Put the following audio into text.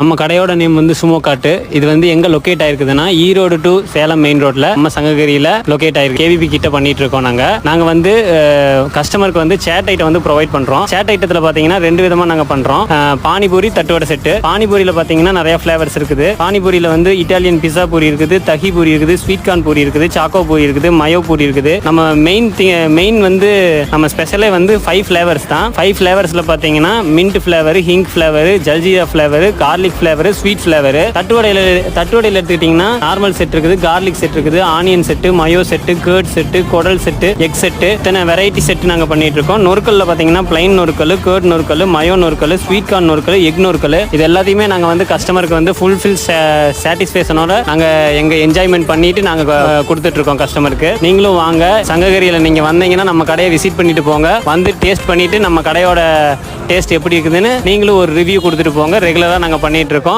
நம்ம கடையோட நேம் வந்து சுமோ காட்டு. இது வந்து எங்க லொக்கேட் ஆயிருக்குதுன்னா ஈரோடு டு சேலம் மெயின் ரோட்ல நம்ம சங்ககிரியில லொக்கேட் ஆயிருக்கு. கேவிபி கிட்ட பண்ணிட்டு இருக்கோம். நாங்க வந்து கஸ்டமருக்கு வந்து சேட் ஐட்டம் வந்து ப்ரொவைட் பண்றோம். சேட் ஐட்டத்துல பாத்தீங்கன்னா 2 விதமா நாங்க பண்றோம். பானிபூரி தட்டுவடை செட்டு. பானிபூரியில பாத்தீங்கன்னா நிறைய ஃபிளேவர்ஸ் இருக்குது. பானிபூரியில வந்து இட்டாலியன் பிஸா பூரி இருக்குது, தஹி பூரி இருக்குது, ஸ்வீட் கார்ன் பூரி இருக்குது, சாக்கோ பூரி இருக்குது, மயோ பூரி இருக்குது. நம்ம மெயின் வந்து நம்ம ஸ்பெஷலே வந்து 5 ஃபிளேவர்ஸ் தான். 5 ஃபிளேவர்ஸ்ல பாத்தீங்கன்னா mint flavour, hing flavour, jaljeera flavour, garlic flavour, sweet flavour. தட்டுவடையில எடுத்துக்கிட்டீங்கன்னா நார்மல் செட் இருக்குது, கார்லிக் செட் இருக்குது, onion set, mayo set, curd set, குடல் செட்டு, எக் செட்டு, இத்தனை வெரைட்டி செட் நாங்க பண்ணிட்டு இருக்கோம். நொறுக்கல்ல பாத்தீங்கன்னா பிளைன் நொறுக்கல், கர்ட் நொறுக்கல், மயோ நொறுக்கல், ஸ்வீட் கார்ன் நொறுக்கல், எக் நொறுக்கல், இது எல்லாத்தையுமே நாங்க வந்து கஸ்டமருக்கு வந்து ஃபுல்ஃபில் சாட்டிஸ்ஃபேக்ஷனோட நாங்க எங்க என்ஜாய்மெண்ட் பண்ணிட்டு நாங்க கொடுத்துட்டு இருக்கோம் கஸ்டமருக்கு. நீங்களும் வாங்க, சங்ககிரியில நீங்க வந்தீங்கன்னா நம்ம கடையை விசிட் பண்ணிட்டு போங்க. வந்து டேஸ்ட் பண்ணிட்டு நம்ம கடையோட டேஸ்ட் எப்படி இருக்குதுன்னு நீங்களும் ஒரு ரிவ்யூ கொடுத்துட்டு போங்க. ரெகுலரா நாங்க பண்ணிட்டு இருக்கோம்.